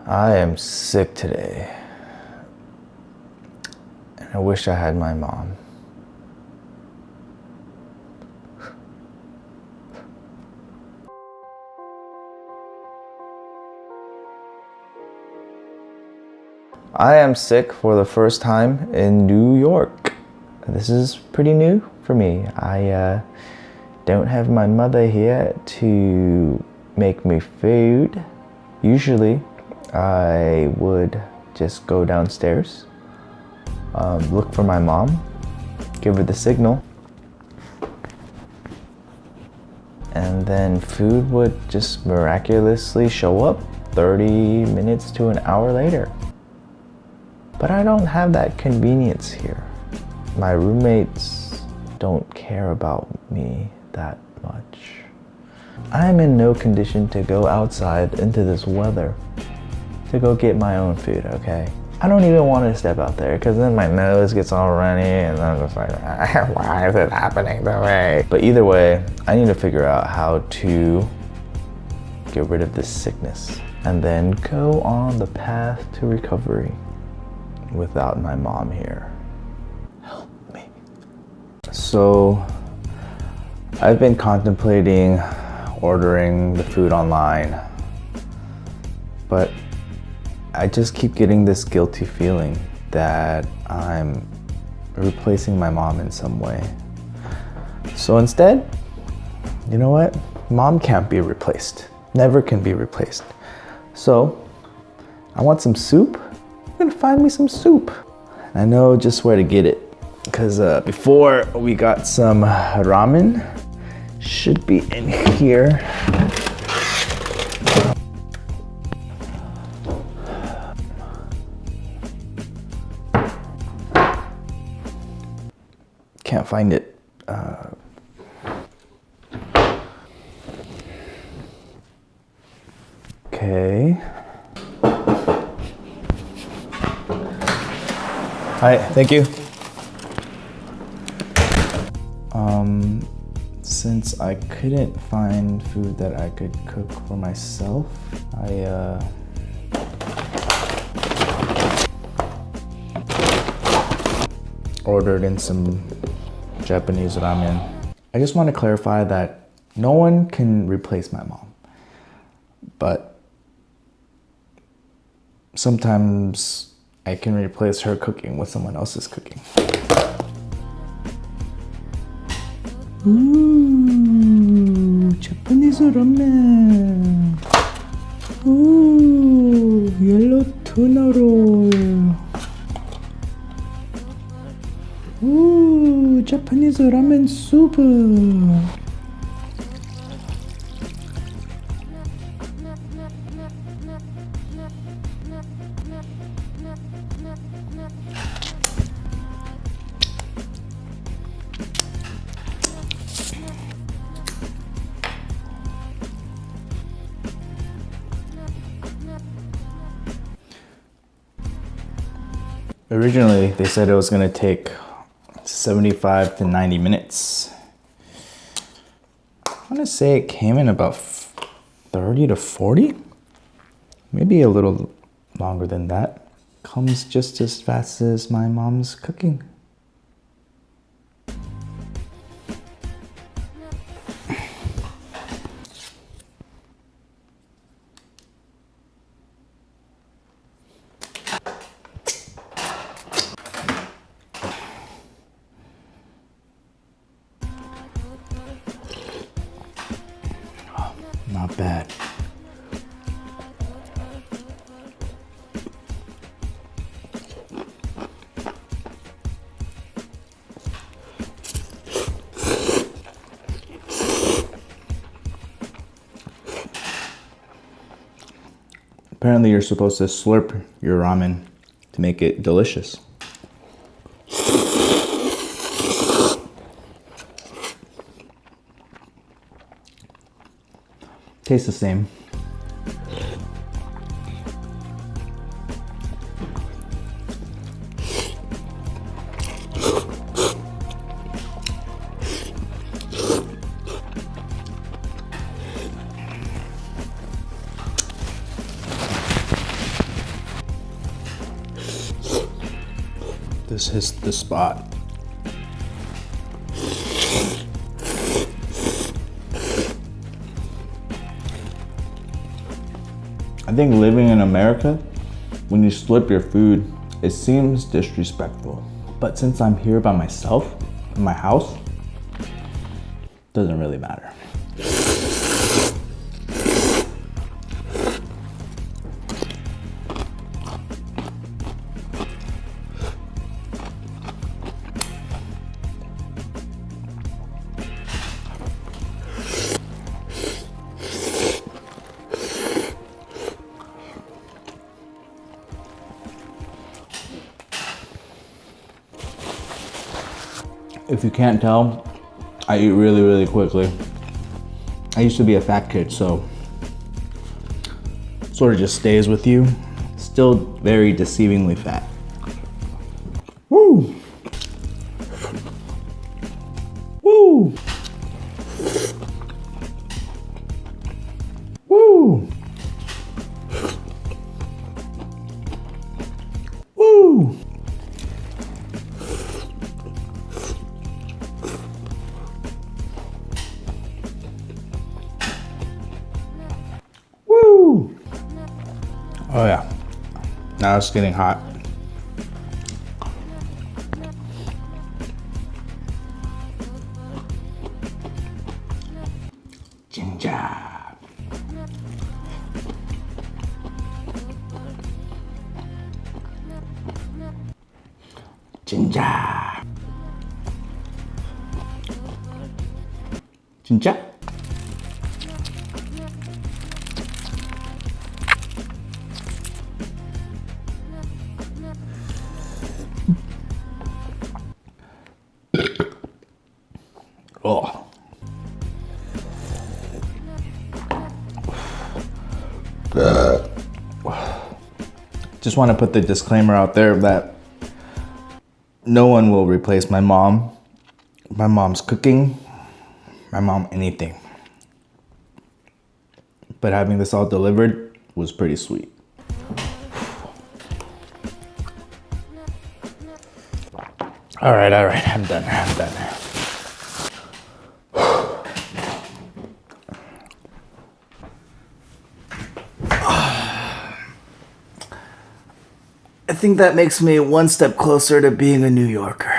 I am sick today. And I wish I had my mom. I am sick for the first time in New York. This is pretty new for me. I don't have my mother here to make me food. Usually, I would just go downstairs, look for my mom, give her the signal, and then food would just miraculously show up 30 minutes to an hour later. But I don't have that convenience here. My roommates don't care about me that much. I'm in no condition to go outside into this weather to go get my own food, okay? I don't even want to step out there because then my nose gets all runny and I'm just like, why is it happening to me? But either way, I need to figure out how to get rid of this sickness and then go on the path to recovery without my mom here. Help me. So I've been contemplating ordering the food online, but I just keep getting this guilty feeling that I'm replacing my mom in some way. So instead, you know what? Mom can't be replaced. Never can be replaced. So I want some soup. I'm gonna find me some soup. I know just where to get it because before we got some ramen. Should be in here. Can't find it. Okay. Hi, thank you. Since I couldn't find food that I could cook for myself, I ordered in some Japanese ramen. I just want to clarify that no one can replace my mom, but sometimes I can replace her cooking with someone else's cooking. Ooh, Japanese ramen. Ooh, yellow tuna roll. Ooh, Japanese ramen soup. Originally, they said it was gonna take 75 to 90 minutes. I wanna say it came in about 30 to 40? Maybe a little longer than that. Comes just as fast as my mom's cooking. Not bad. Apparently you're supposed to slurp your ramen to make it delicious. Tastes the same. This hits the spot. I think living in America, when you slip your food, it seems disrespectful. But since I'm here by myself, in my house, doesn't really matter. If you can't tell, I eat really, really quickly. I used to be a fat kid, so sort of just stays with you. Still very deceivingly fat. Woo! Woo! Woo! Woo! Woo! Oh yeah, now it's getting hot. Ginger. Ginger. Ginger. Oh. Just want to put the disclaimer out there that no one will replace my mom, my mom's cooking, my mom anything. But having this all delivered was pretty sweet. All right, I'm done. I think that makes me one step closer to being a New Yorker.